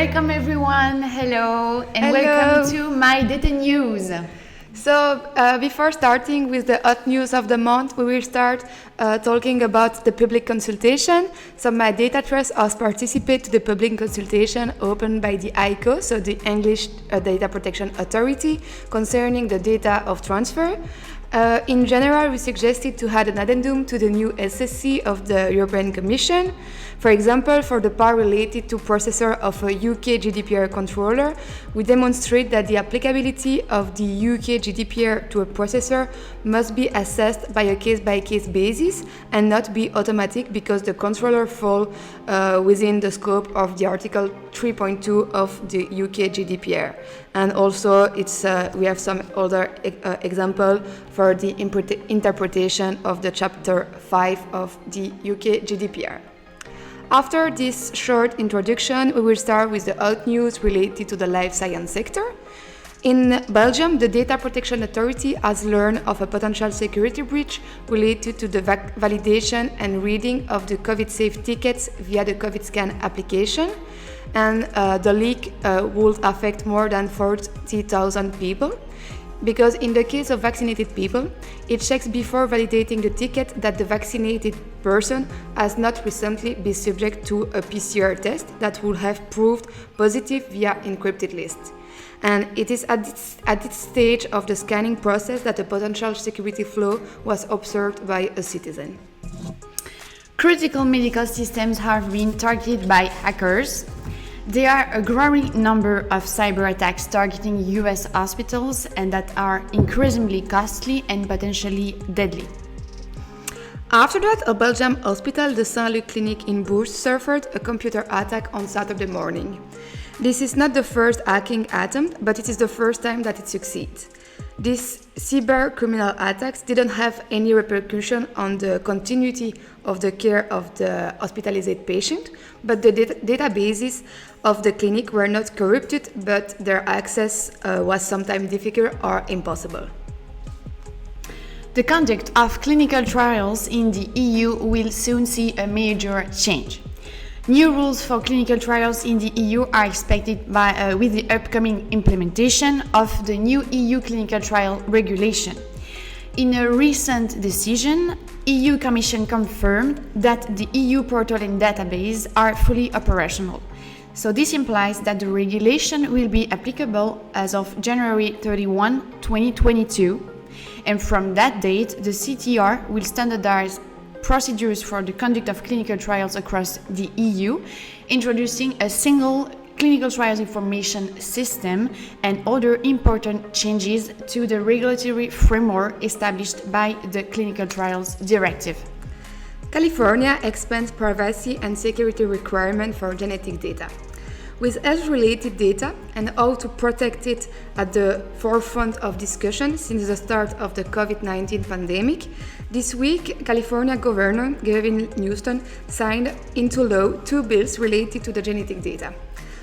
Welcome everyone, hello, and Hello. welcome to MyData-NEWS. So before starting with the hot news of the month, we will start talking about the public consultation. So MyData-TRUST has participated to the public consultation opened by the ICO, so the English Data Protection Authority, concerning the data of transfer. In general, we suggested to add an addendum to the new SSC of the European Commission. For example, for the part related to processor of a UK GDPR controller, we demonstrate that the applicability of the UK GDPR to a processor must be assessed by a case-by-case basis and not be automatic because the controller falls within the scope of the Article 3.2 of the UK GDPR. And also, we have some other example for the interpretation of the Chapter 5 of the UK GDPR. After this short introduction, we will start with the hot news related to the life science sector. In Belgium, the Data Protection Authority has learned of a potential security breach related to the validation and reading of the COVID-safe tickets via the COVID scan application. And the leak would affect more than 40,000 people. Because in the case of vaccinated people, it checks before validating the ticket that the vaccinated person has not recently been subject to a PCR test that would have proved positive via encrypted list. And it is at this stage of the scanning process that a potential security flaw was observed by a citizen. Critical medical systems have been targeted by hackers. There are a growing number of cyber attacks targeting US hospitals and that are increasingly costly and potentially deadly. After that, a Belgian hospital, the Saint-Luc Clinic in Bourges, suffered a computer attack on Saturday morning. This is not the first hacking attempt, but it is the first time that it succeeds. These cyber criminal attacks didn't have any repercussion on the continuity of the care of the hospitalized patient, but the databases of the clinic were not corrupted, but their access was sometimes difficult or impossible. The conduct of clinical trials in the EU will soon see a major change. New rules for clinical trials in the EU are expected with the upcoming implementation of the new EU clinical trial regulation. In a recent decision, EU Commission confirmed that the EU portal and database are fully operational. So this implies that the regulation will be applicable as of January 31, 2022. And from that date, the CTR will standardize procedures for the conduct of clinical trials across the EU, introducing a single clinical trials information system and other important changes to the regulatory framework established by the Clinical Trials Directive. California expands privacy and security requirements for genetic data. With health-related data and how to protect it at the forefront of discussion since the start of the COVID-19 pandemic, this week, California Governor Gavin Newsom signed into law 2 bills related to the genetic data.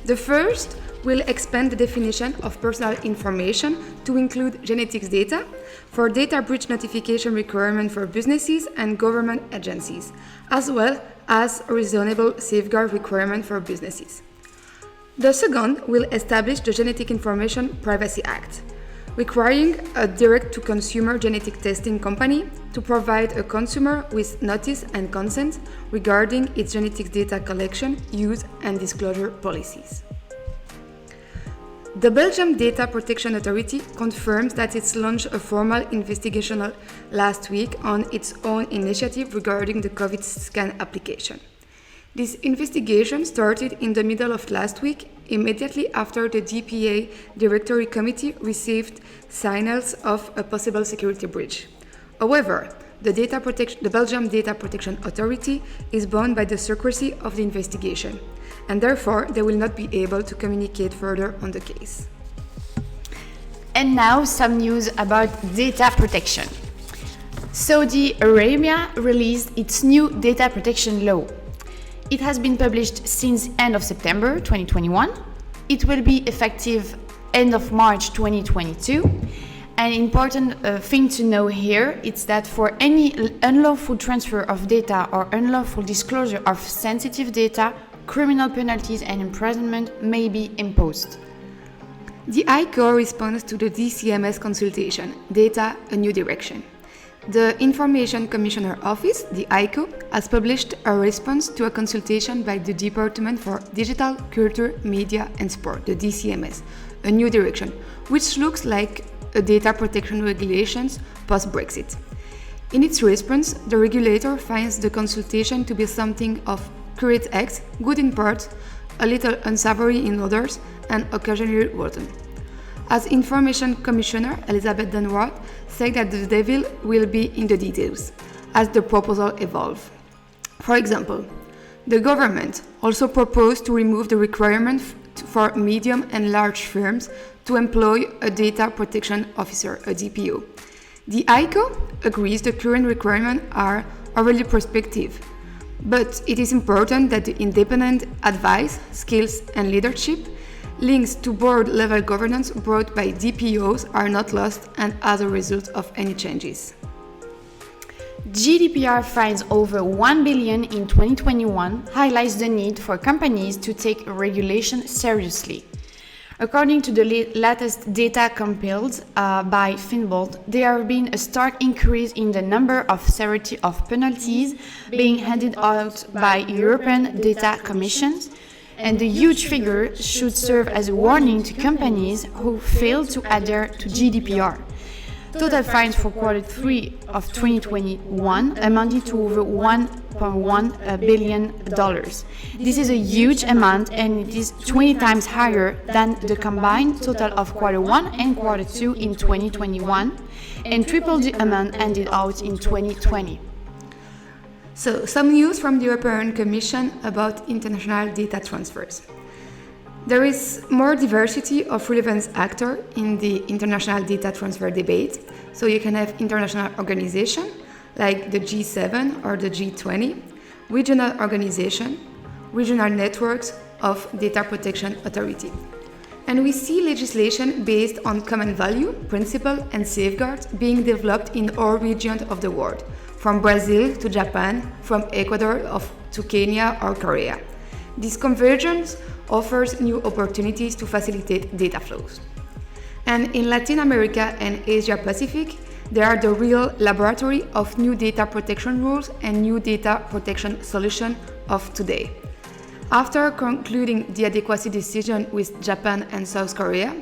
The first will expand the definition of personal information to include genetics data for data breach notification requirement for businesses and government agencies, as well as a reasonable safeguard requirement for businesses. The second will establish the Genetic Information Privacy Act, requiring a direct-to-consumer genetic testing company to provide a consumer with notice and consent regarding its genetic data collection, use, and disclosure policies. The Belgian Data Protection Authority confirms that it's launched a formal investigation last week on its own initiative regarding the COVID scan application. This investigation started in the middle of last week, immediately after the DPA Directory Committee received signals of a possible security breach. However, the Belgian Data Protection Authority is bound by the secrecy of the investigation, and therefore they will not be able to communicate further on the case. And now some news about data protection. Saudi Arabia released its new data protection law. It has been published since end of September 2021. It will be effective end of March 2022. An important thing to know here is that for any unlawful transfer of data or unlawful disclosure of sensitive data, criminal penalties and imprisonment may be imposed. The ICO responds to the DCMS consultation, Data, a New Direction. The Information Commissioner Office, the ICO, has published a response to a consultation by the Department for Digital, Culture, Media and Sport, the DCMS, a new direction, which looks like a data protection regulations post-Brexit. In its response, the regulator finds the consultation to be something of correct acts, good in parts, a little unsavory in others, and occasionally rotten. As Information Commissioner Elizabeth Dunwart said that the devil will be in the details as the proposal evolves. For example, the government also proposed to remove the requirement for medium and large firms to employ a data protection officer, a DPO. The ICO agrees the current requirements are overly prospective, but it is important that the independent advice, skills and leadership links to board-level governance brought by DPOs are not lost and as a result of any changes. GDPR fines over 1 billion in 2021 highlights the need for companies to take regulation seriously. According to the latest data compiled by Finbold, there have been a stark increase in the number of severity of penalties being handed out by European data commissions, and the huge figure should serve as a warning to companies who fail to adhere to GDPR. Total fines for Q3 of 2021 amounted to over $1.1 billion. This is a huge amount and it is 20 times higher than the combined total of Q1 and Q2 in 2021 and triple the amount handed out in 2020. So, some news from the European Commission about international data transfers. There is more diversity of relevant actors in the international data transfer debate, so you can have international organizations like the G7 or the G20, regional organizations, regional networks of data protection authority. And we see legislation based on common value, principle and safeguards being developed in all regions of the world, from Brazil to Japan, from Ecuador to Kenya or Korea. This convergence offers new opportunities to facilitate data flows. And in Latin America and Asia Pacific, they are the real laboratory of new data protection rules and new data protection solutions of today. After concluding the adequacy decision with Japan and South Korea,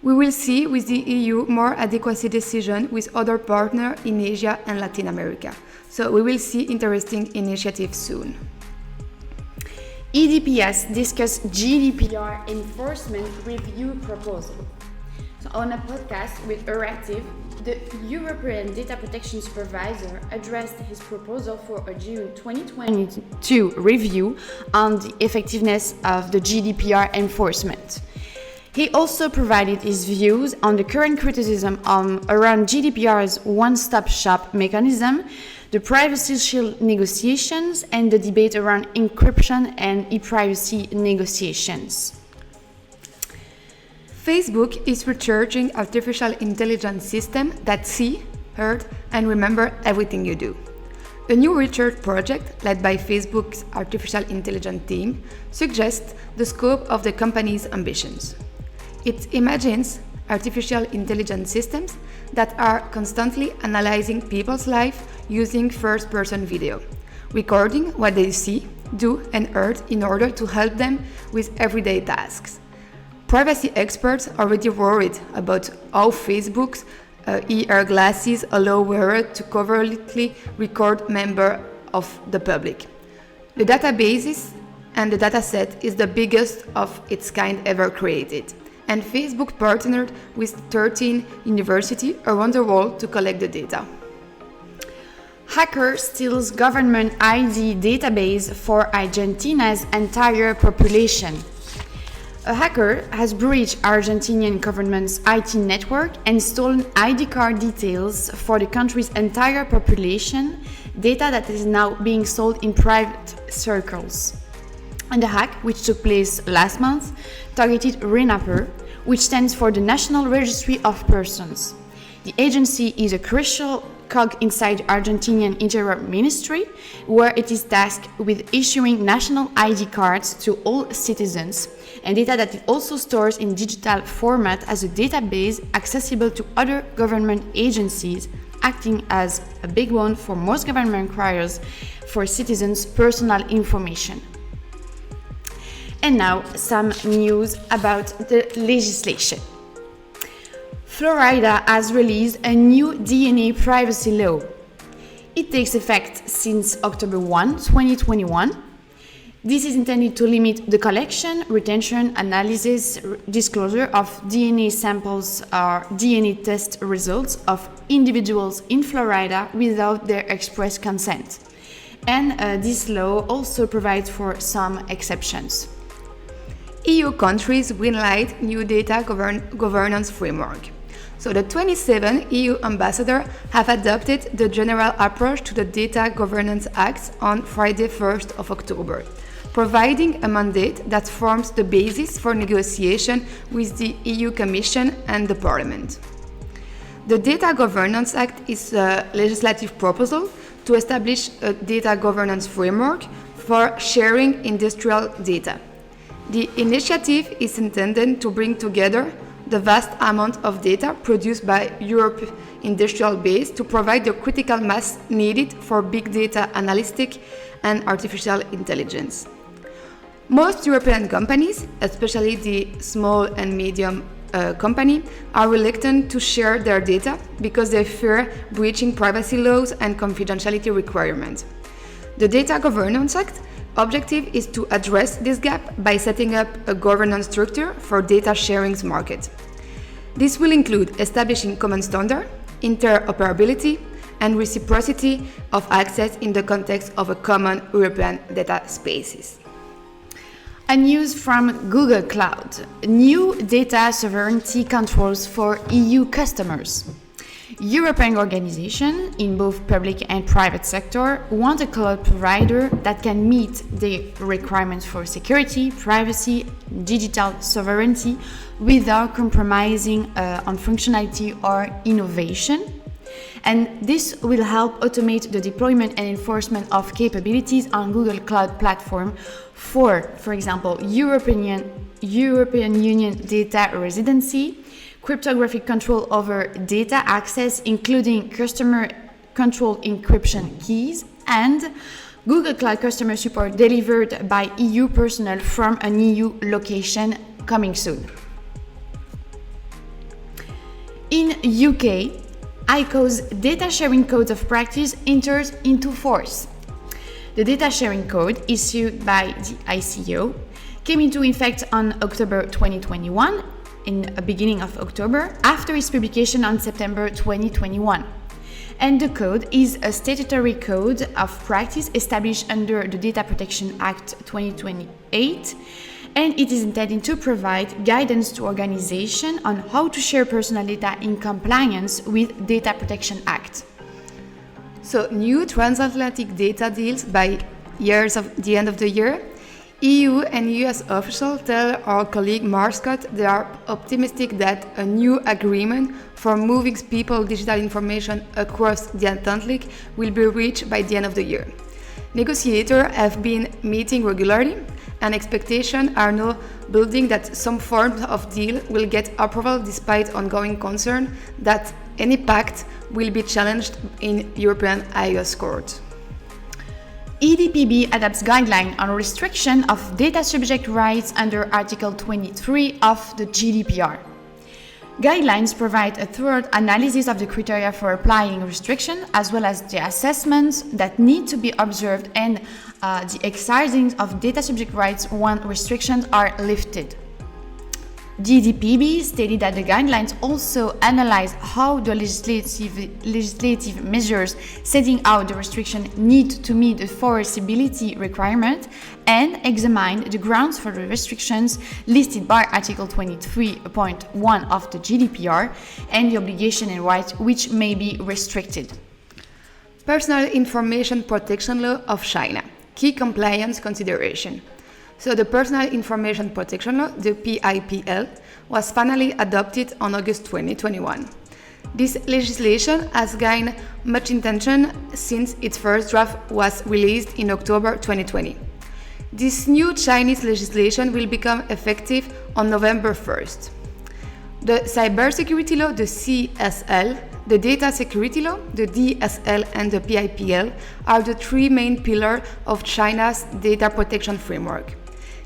we will see with the EU more adequacy decision with other partners in Asia and Latin America. So we will see interesting initiatives soon. EDPS discussed GDPR enforcement review proposal. So on a podcast with Euractiv, the European Data Protection Supervisor addressed his proposal for a June 2022 review on the effectiveness of the GDPR enforcement. He also provided his views on the current criticism around GDPR's one-stop shop mechanism, the privacy shield negotiations, and the debate around encryption and e-privacy negotiations. Facebook is researching artificial intelligence systems that see, heard, and remember everything you do. A new research project led by Facebook's artificial intelligence team suggests the scope of the company's ambitions. It imagines artificial intelligence systems that are constantly analyzing people's lives using first-person video, recording what they see, do, and heard in order to help them with everyday tasks. Privacy experts are already worried about how Facebook's AR glasses allow wearers to covertly record members of the public. The databases and the dataset is the biggest of its kind ever created, and Facebook partnered with 13 universities around the world to collect the data. Hacker steals government ID database for Argentina's entire population. A hacker has breached Argentinian government's IT network and stolen ID card details for the country's entire population, data that is now being sold in private circles. And the hack, which took place last month, targeted RENAPER, which stands for the National Registry of Persons. The agency is a crucial cog inside Argentinian Interior Ministry, where it is tasked with issuing national ID cards to all citizens, and data that it also stores in digital format as a database accessible to other government agencies, acting as a big one for most government requires for citizens' personal information. And now some news about the legislation. Florida has released a new DNA privacy law. It takes effect since October 1, 2021. This is intended to limit the collection, retention, analysis, disclosure of DNA samples or DNA test results of individuals in Florida without their express consent. And this law also provides for some exceptions. EU countries greenlight new data governance framework. So the 27 EU ambassadors have adopted the general approach to the Data Governance Act on Friday 1st of October, providing a mandate that forms the basis for negotiation with the EU Commission and the Parliament. The Data Governance Act is a legislative proposal to establish a data governance framework for sharing industrial data. The initiative is intended to bring together the vast amount of data produced by Europe's industrial base to provide the critical mass needed for big data analytics and artificial intelligence. Most European companies, especially the small and medium companies, are reluctant to share their data because they fear breaching privacy laws and confidentiality requirements. The Data Governance Act objective is to address this gap by setting up a governance structure for data sharing market. This will include establishing common standards, interoperability, and reciprocity of access in the context of a common European data spaces. A news from Google Cloud. New data sovereignty controls for EU customers. European organizations in both public and private sector want a cloud provider that can meet the requirements for security, privacy, digital sovereignty without compromising on functionality or innovation. And this will help automate the deployment and enforcement of capabilities on Google Cloud Platform for example, European Union data residency, cryptographic control over data access, including customer-controlled encryption keys, and Google Cloud customer support delivered by EU personnel from an EU location coming soon. In UK, ICO's Data Sharing Code of Practice enters into force. The Data Sharing Code, issued by the ICO, came into effect on October 2021, in the beginning of October, after its publication on September 2021. And the code is a statutory code of practice established under the Data Protection Act 2028, and it is intended to provide guidance to organizations on how to share personal data in compliance with Data Protection Act. So, new transatlantic data deals by the end of the year. EU and US officials tell our colleague Marscott they are optimistic that a new agreement for moving people's digital information across the Atlantic will be reached by the end of the year. Negotiators have been meeting regularly, and expectations are now building that some form of deal will get approval despite ongoing concern that any pact will be challenged in European IOS court. EDPB adopts guidelines on restriction of data subject rights under Article 23 of the GDPR. Guidelines provide a thorough analysis of the criteria for applying restriction, as well as the assessments that need to be observed and the exercising of data subject rights when restrictions are lifted. GDPB stated that the guidelines also analyze how the legislative measures setting out the restriction need to meet the enforceability requirement and examine the grounds for the restrictions listed by Article 23.1 of the GDPR and the obligation and rights which may be restricted. Personal Information Protection Law of China. Key compliance consideration. So the Personal Information Protection Law, the PIPL, was finally adopted on August 2021. This legislation has gained much attention since its first draft was released in October 2020. This new Chinese legislation will become effective on November 1st. The Cybersecurity Law, the CSL, the Data Security Law, the DSL, and the PIPL are the three main pillars of China's data protection framework.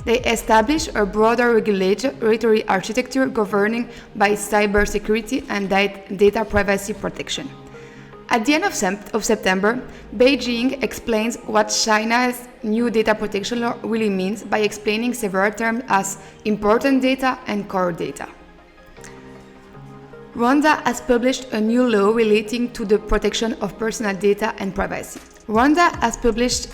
They establish a broader regulatory architecture governing by cybersecurity and data privacy protection. At the end of September, Beijing explains what China's new data protection law really means by explaining several terms as important data and core data. Rwanda has published a new law relating to the protection of personal data and privacy. Rwanda has published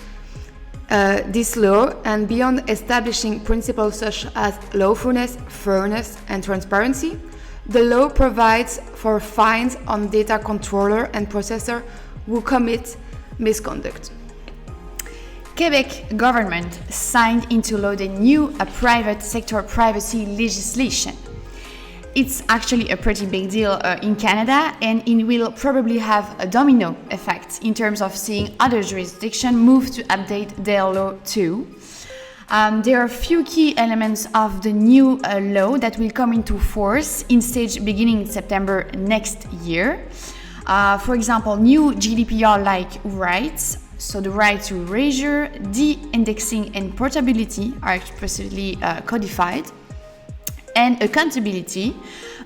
this law, and beyond establishing principles such as lawfulness, fairness, and transparency, the law provides for fines on data controller and processor who commit misconduct. Quebec government signed into law the new private sector privacy legislation. It's actually a pretty big deal in Canada, and it will probably have a domino effect in terms of seeing other jurisdictions move to update their law too. There are a few key elements of the new law that will come into force in stage beginning September next year. For example, new GDPR-like rights, so the right to erasure, de-indexing, and portability are explicitly codified. And accountability,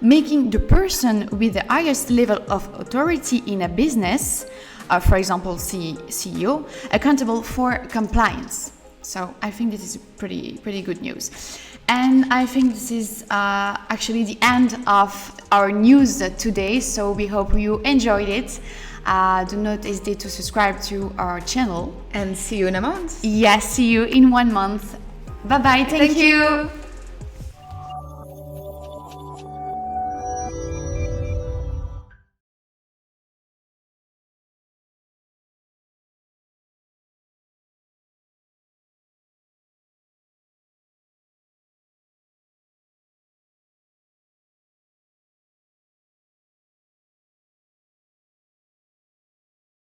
making the person with the highest level of authority in a business, for example, CEO, accountable for compliance. So I think this is pretty good news. And I think this is actually the end of our news today. So we hope you enjoyed it. Do not hesitate to subscribe to our channel. And see you in a month. Yes, see you in 1 month. Bye-bye. Thank you.